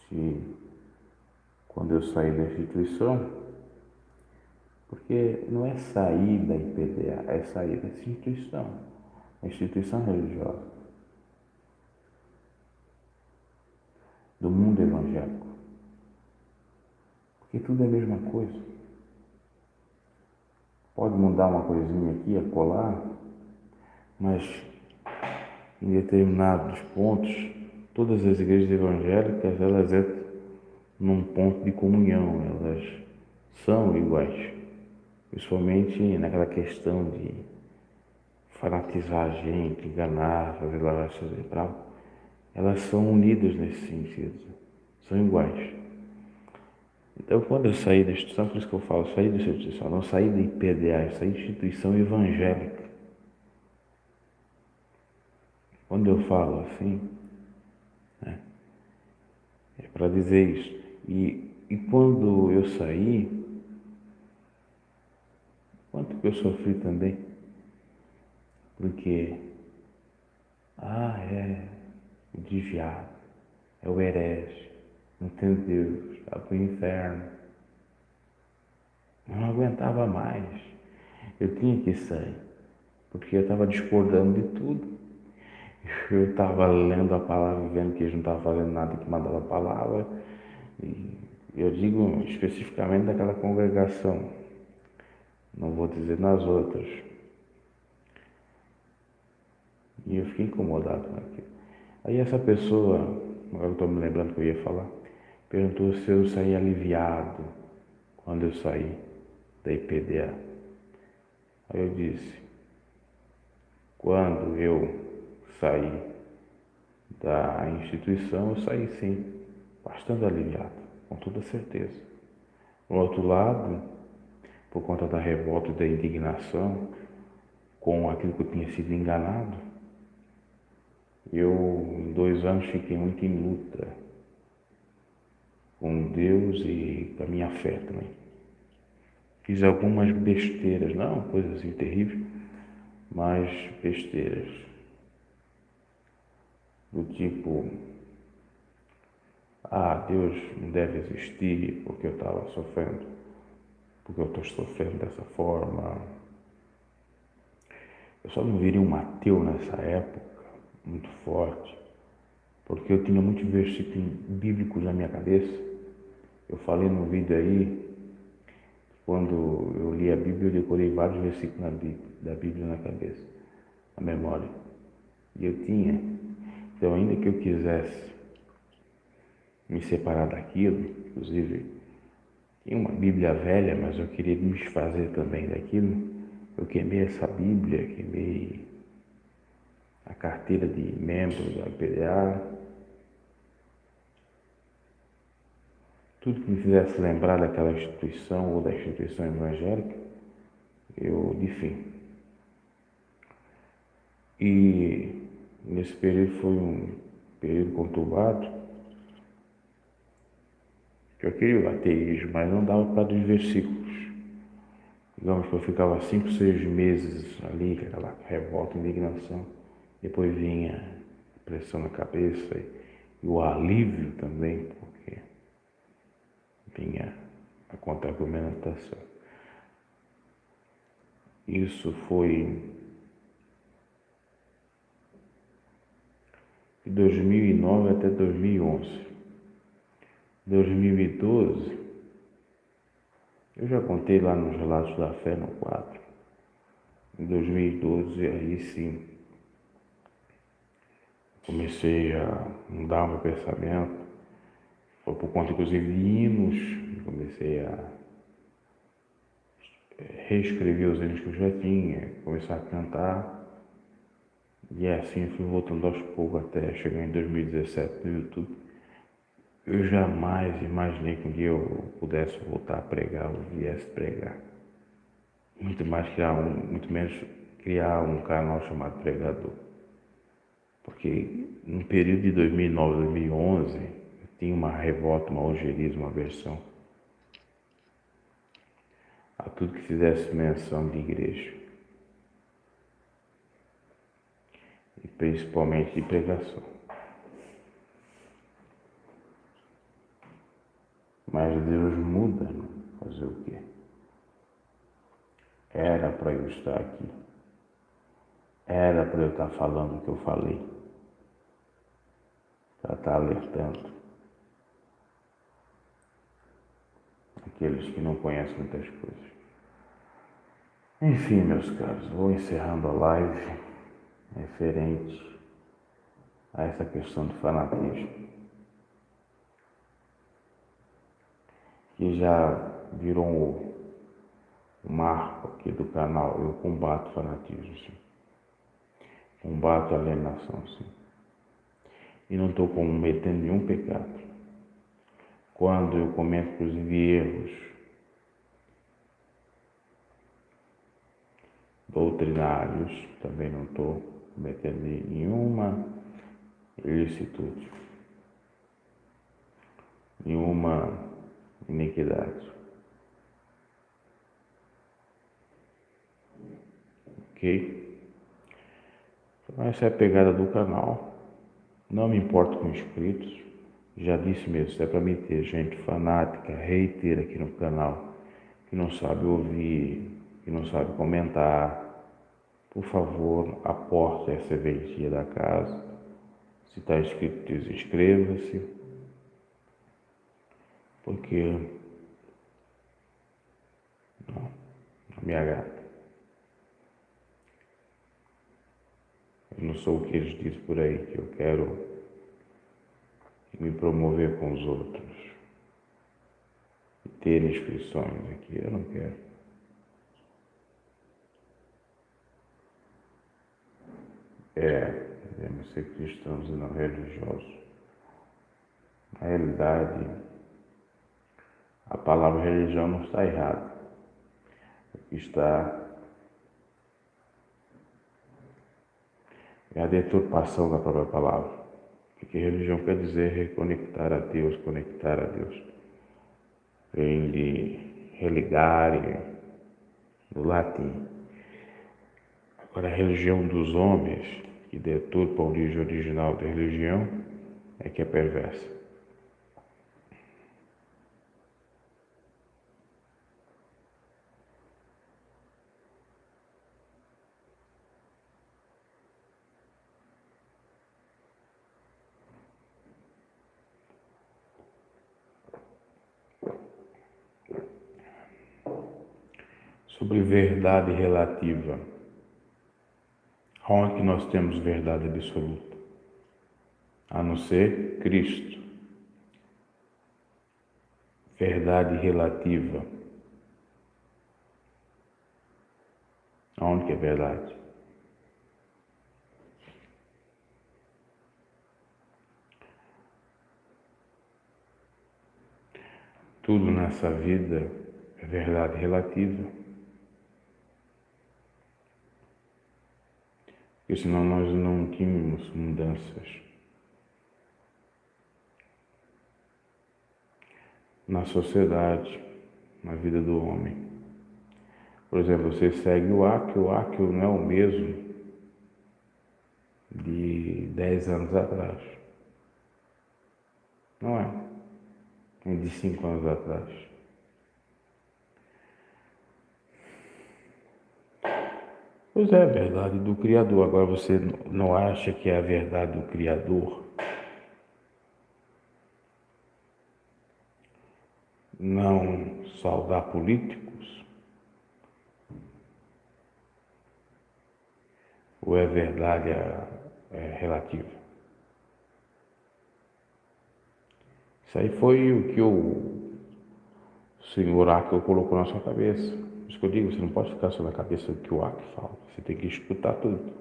se quando eu saí da instituição, porque não é sair da IPDA, é sair da instituição, a instituição religiosa, do mundo evangélico. Porque tudo é a mesma coisa. Pode mudar uma coisinha aqui, acolá, mas em determinados pontos, todas as igrejas evangélicas, elas entram num ponto de comunhão, elas são iguais, principalmente naquela questão de fanatizar a gente, enganar, fazer lavagem cerebral. Elas são unidas nesse sentido, são iguais. Então, quando eu saí da instituição, por isso que eu falo, saí da instituição, não saí da IPDA, eu saí da instituição evangélica. Quando eu falo assim, né, é para dizer isso. E quando eu saí, quanto que eu sofri também? Porque, é o desviado, é o herege, não tem Deus, está para o inferno. Eu não aguentava mais. Eu tinha que sair, porque eu estava discordando de tudo. Eu estava lendo a palavra, vendo que eles não estavam fazendo nada que mandava a palavra. E eu digo especificamente daquela congregação, não vou dizer nas outras. E eu fiquei incomodado com aquilo. Aí essa pessoa, agora eu estou me lembrando que eu ia falar, perguntou se eu saí aliviado quando eu saí da IPDA. Aí eu disse, quando eu saí da instituição, eu saí sim, bastante aliviado, com toda certeza. Por outro lado, por conta da revolta e da indignação com aquilo que eu tinha sido enganado, eu em 2 anos fiquei muito em luta com Deus e com a minha fé também. Fiz algumas besteiras, não coisas assim terríveis, mas besteiras. Do tipo, Deus não deve existir porque eu estava sofrendo, porque eu estou sofrendo dessa forma. Eu só não virei um ateu nessa época, muito forte, porque eu tinha muitos versículos bíblicos na minha cabeça. Eu falei no vídeo aí, quando eu li a Bíblia, eu decorei vários versículos da Bíblia na cabeça, na memória. E eu tinha. Então, ainda que eu quisesse me separar daquilo, inclusive, tinha uma Bíblia velha, mas eu queria me desfazer também daquilo. Eu queimei essa Bíblia, queimei a carteira de membro da IPDA, tudo que me fizesse lembrar daquela instituição ou da instituição evangélica, eu, enfim. E nesse período foi um período conturbado, que eu queria o ateísmo, mas não dava para dos versículos. Digamos que eu ficava 5, 6 meses ali, com aquela revolta, indignação. Depois vinha a pressão na cabeça e o alívio também, porque vinha a contra-argumentação. Isso foi de 2009 até 2011. 2012, eu já contei lá nos Relatos da Fé, no quadro. Em 2012, aí sim, comecei a mudar o meu pensamento. Foi por conta, inclusive, de hinos. Comecei a reescrever os hinos que eu já tinha, começar a cantar. E assim fui voltando aos poucos até chegar em 2017 no YouTube. Eu jamais imaginei que um dia eu pudesse voltar a pregar ou viesse pregar. Muito menos criar um canal chamado Pregador. Porque no período de 2009, 2011, tinha uma revolta, uma ojeriza, uma aversão a tudo que fizesse menção de igreja. E principalmente de pregação. Mas Deus muda, né? Fazer o quê? Era para eu estar aqui. Era para eu estar falando o que eu falei. Para estar alertando aqueles que não conhecem muitas coisas. Enfim, meus caros, vou encerrando a live referente a essa questão do fanatismo. que já virou um marco aqui do canal. Eu combato fanatismo, sim. Combato alienação, sim. E não estou cometendo nenhum pecado. Quando eu cometo, inclusive, erros doutrinários, também não estou cometendo nenhuma ilicitude, nenhuma iniquidade. Ok? Então, essa é a pegada do canal. Não me importo com inscritos. Já disse mesmo, se é para mim ter gente fanática, hater aqui no canal, que não sabe ouvir, que não sabe comentar, por favor, aporte essa serventia da casa. Se está inscrito, inscreva-se, porque não me agrada. Eu não sou o que eles dizem por aí, que eu quero me promover com os outros e ter inscrições aqui. Eu não quero. Devemos ser cristãos e não religiosos. Na realidade, a palavra religião não está errada. Está a deturpação da própria palavra. Porque religião quer dizer reconectar a Deus, conectar a Deus. Vem de religare, do latim. Agora, a religião dos homens, que deturpa a origem original da religião, é que é perversa. Sobre verdade relativa. Onde nós temos verdade absoluta? A não ser Cristo. Verdade relativa. Onde que é verdade? Tudo nessa vida é verdade relativa. Porque senão nós não tínhamos mudanças na sociedade, na vida do homem. Por exemplo, você segue o Áquio não é o mesmo de 10 anos atrás. Não é. É de 5 anos atrás. Pois é, a verdade do Criador. Agora você não acha que é a verdade do Criador? Não saudar políticos? Ou é verdade relativa? Isso aí foi o que o senhor Áquio colocou na sua cabeça. Por isso que eu digo, você não pode ficar só na cabeça do que o Áquio fala. Você tem que escutar tudo.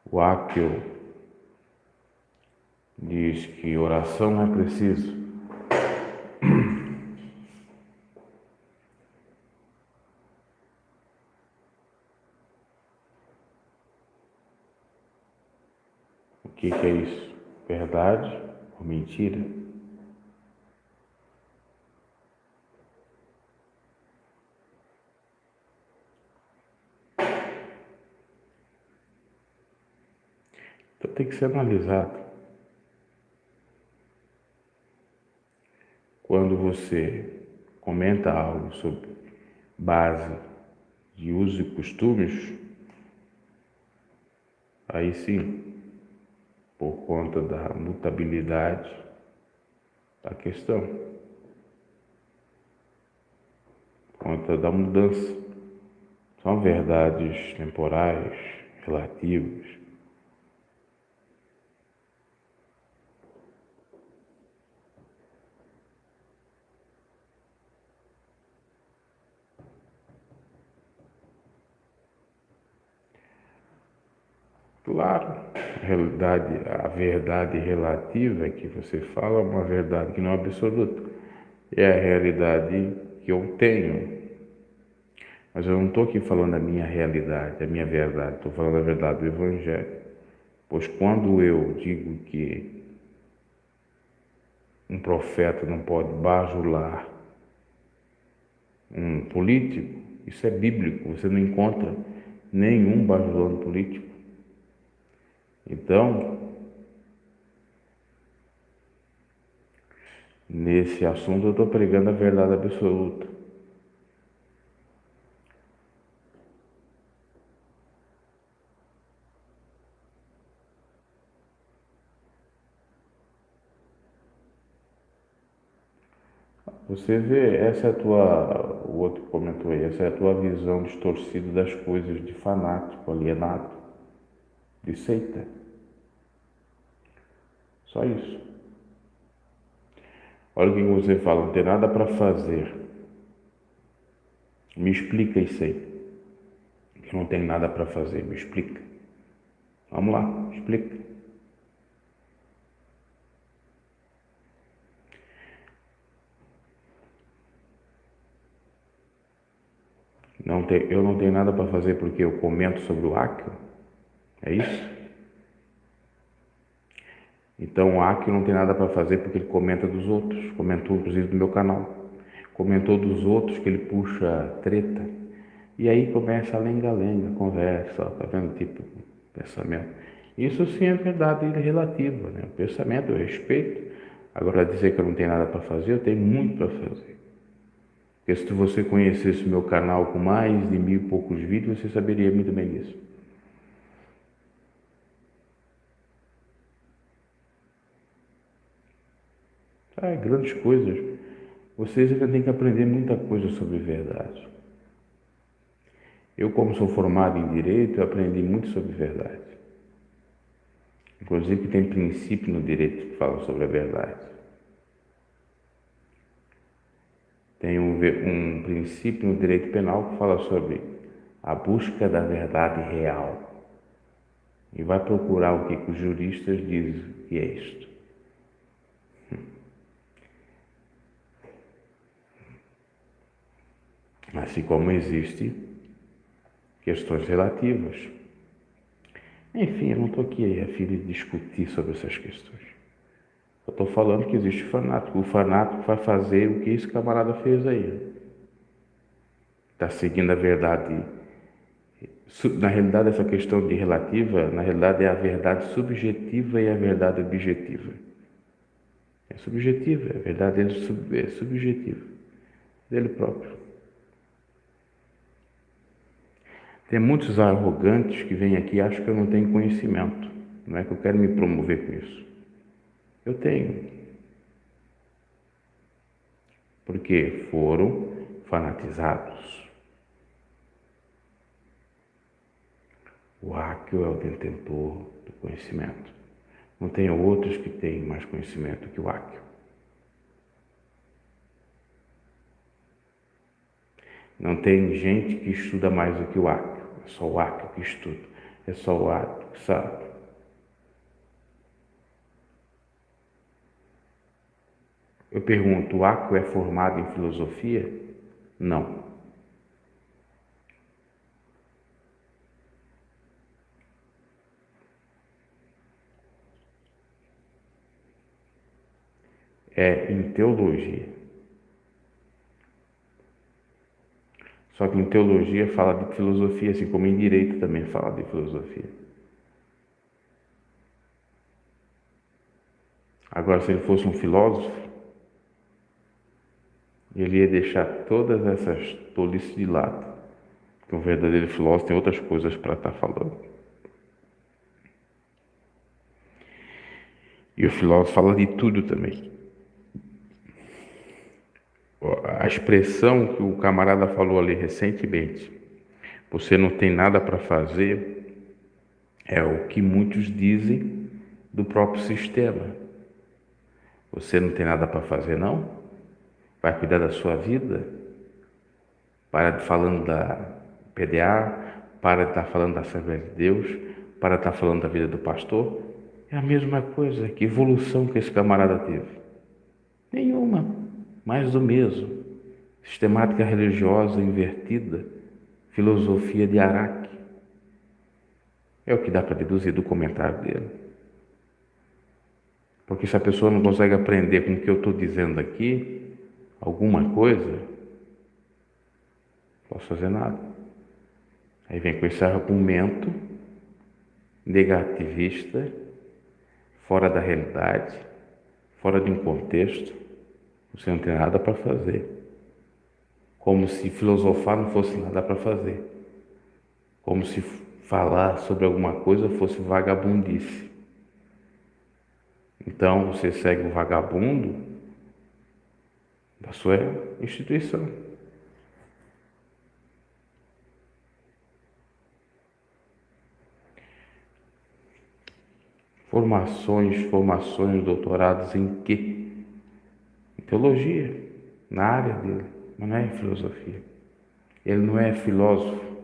O Áquio diz que oração é preciso. O que é isso? Verdade ou mentira? Então tem que ser analisado. Quando você comenta algo sobre base de usos e costumes, aí sim, por conta da mutabilidade da questão, por conta da mudança. São verdades temporais, relativas, Claro, a realidade, a verdade relativa que você fala é uma verdade que não é absoluta. É a realidade que eu tenho. Mas eu não estou aqui falando a minha realidade, a minha verdade. Estou falando a verdade do Evangelho. Pois quando eu digo que um profeta não pode bajular um político, isso é bíblico. Você não encontra nenhum bajulando político. Então, nesse assunto eu estou pregando a verdade absoluta. Você vê, essa é a tua, o outro comentou aí, essa é a tua visão distorcida das coisas, de fanático, alienado, de seita. Só isso. Olha o que você fala, não tem nada para fazer. Me explica isso aí. Que não tem nada para fazer, me explica. Vamos lá, explica. Eu não tenho nada para fazer porque eu comento sobre o Acre? É isso? Então o Acre não tem nada para fazer porque ele comenta dos outros. Comentou inclusive do meu canal. Comentou dos outros que ele puxa treta. E aí começa a lenga-lenga, conversa, tá vendo? Tipo, pensamento. Isso sim é verdade relativa, né? O pensamento eu respeito. Agora dizer que eu não tenho nada para fazer, eu tenho muito para fazer. Porque se você conhecesse o meu canal com mais de 1000 e poucos vídeos, você saberia muito bem disso. Grandes coisas. Vocês ainda têm que aprender muita coisa sobre verdade. Eu, como sou formado em Direito, eu aprendi muito sobre verdade. Inclusive tem princípio no direito que fala sobre a verdade. Tem um princípio no direito penal que fala sobre a busca da verdade real. E vai procurar o que os juristas dizem que é isto. Assim como existe questões relativas. Enfim, eu não estou aqui a fim de discutir sobre essas questões. Eu estou falando que existe fanático. O fanático vai fazer o que esse camarada fez aí. Está seguindo a verdade. Na realidade, essa questão de relativa, na realidade é a verdade subjetiva e a verdade objetiva. É subjetiva, a verdade dele é subjetiva, dele próprio. Tem muitos arrogantes que vêm aqui e acham que eu não tenho conhecimento. Não é que eu quero me promover com isso. Eu tenho. Porque foram fanatizados. O Áquio é o detentor do conhecimento. Não tem outros que têm mais conhecimento que o Áquio. Não tem gente que estuda mais do que o Áquio. É só o Áquio que estuda. É só o Áquio que sabe. Eu pergunto, o Áquio é formado em filosofia? Não. É em teologia. Só que em teologia fala de filosofia, assim como em direito também fala de filosofia. Agora, se ele fosse um filósofo, ele ia deixar todas essas tolices de lado. Porque um verdadeiro filósofo tem outras coisas para estar falando. E o filósofo fala de tudo também. A expressão que o camarada falou ali recentemente, você não tem nada para fazer, é o que muitos dizem do próprio sistema. Você não tem nada para fazer, não? Vai cuidar da sua vida? Para de falando da PDA, para de estar falando da Assembleia de Deus, para estar falando da vida do pastor, é a mesma coisa. Que evolução que esse camarada teve? Nenhuma, mais do mesmo. Sistemática religiosa invertida, filosofia de Araque. É o que dá para deduzir do comentário dele. Porque se a pessoa não consegue aprender com o que eu estou dizendo aqui, alguma coisa, não posso fazer nada. Aí vem com esse argumento negativista, fora da realidade, fora de um contexto, você não tem nada para fazer. Como se filosofar não fosse nada para fazer. Como se falar sobre alguma coisa fosse vagabundice. Então você segue o vagabundo da sua instituição. Formações, doutorados em quê? Em teologia, na área dele, mas não é em filosofia. Ele não é filósofo,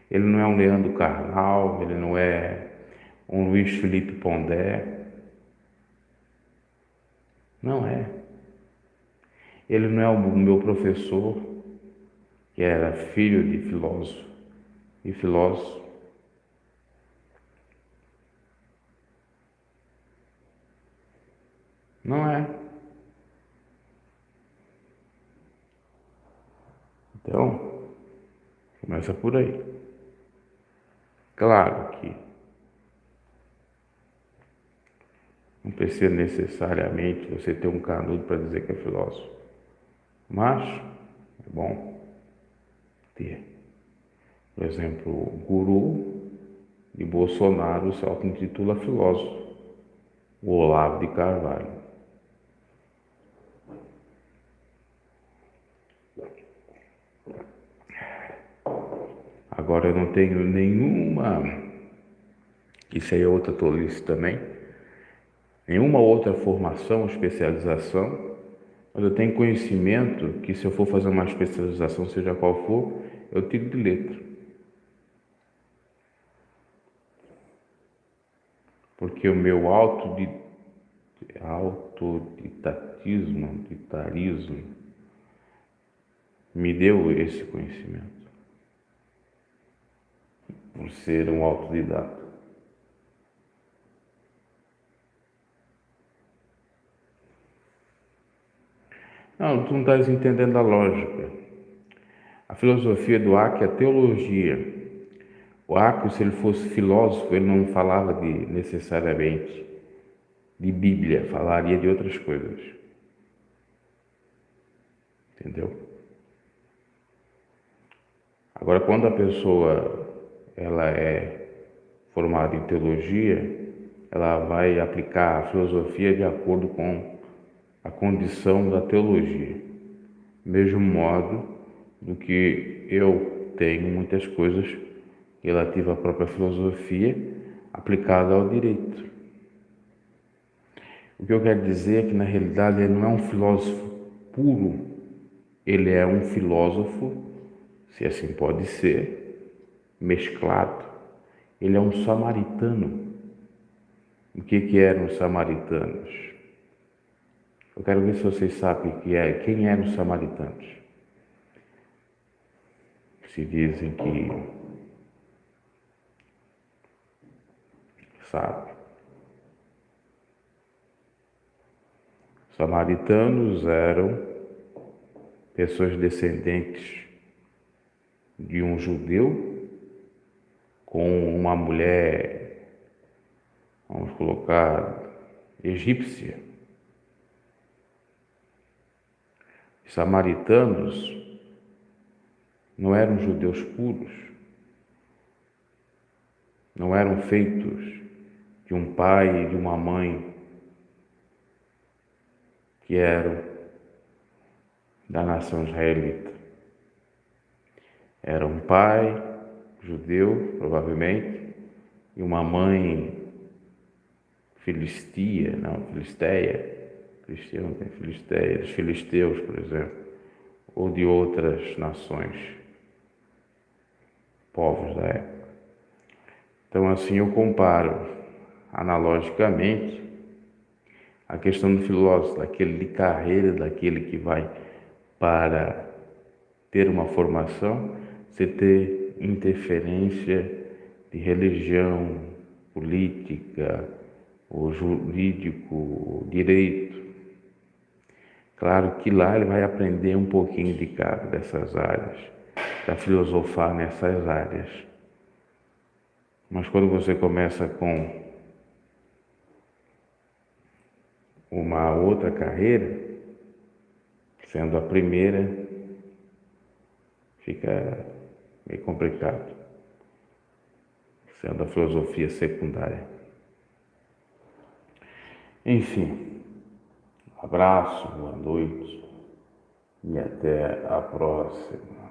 ele não é um Leandro Carnal, ele não é um Luiz Felipe Pondé. Não é. Ele não é o meu professor, que era filho de filósofo e filósofo. Não é. Então, começa por aí. Claro que não precisa necessariamente você ter um canudo para dizer que é filósofo, mas é bom ter. Por exemplo, o guru de Bolsonaro se auto-intitula filósofo, o Olavo de Carvalho. Agora eu não tenho nenhuma, isso aí é outra tolice também, nenhuma outra formação, especialização, mas eu tenho conhecimento que se eu for fazer uma especialização, seja qual for, eu tiro de letra. Porque o meu autoditarismo me deu esse conhecimento, por ser um autodidata. Não, tu não estás entendendo a lógica. A filosofia do Áquio é a teologia. O Áquio, se ele fosse filósofo, ele não falava necessariamente de Bíblia, falaria de outras coisas. Entendeu? Agora, quando a pessoa ela é formada em teologia, ela vai aplicar a filosofia de acordo com a condição da teologia. Mesmo modo do que eu tenho muitas coisas relativas à própria filosofia aplicada ao direito. O que eu quero dizer é que, na realidade, ele não é um filósofo puro, ele é um filósofo, se assim pode ser, mesclado. Ele é um samaritano. O que eram os samaritanos? Eu quero ver se vocês sabem quem eram os samaritanos. Se dizem que sabe. Samaritanos eram pessoas descendentes de um judeu com uma mulher, vamos colocar, egípcia. Os samaritanos não eram judeus puros, não eram feitos de um pai e de uma mãe que eram da nação israelita. Era um pai judeu, provavelmente, e uma mãe filisteia, dos filisteus, por exemplo, ou de outras nações, povos da época. Então, assim, eu comparo analogicamente a questão do filósofo, daquele de carreira, daquele que vai para ter uma formação, você ter interferência de religião, política, ou jurídico, ou direito. Claro que lá ele vai aprender um pouquinho de cada dessas áreas, para filosofar nessas áreas. Mas quando você começa com uma outra carreira, sendo a primeira, fica meio complicado, sendo a filosofia secundária. Enfim, abraço, boa noite e até a próxima.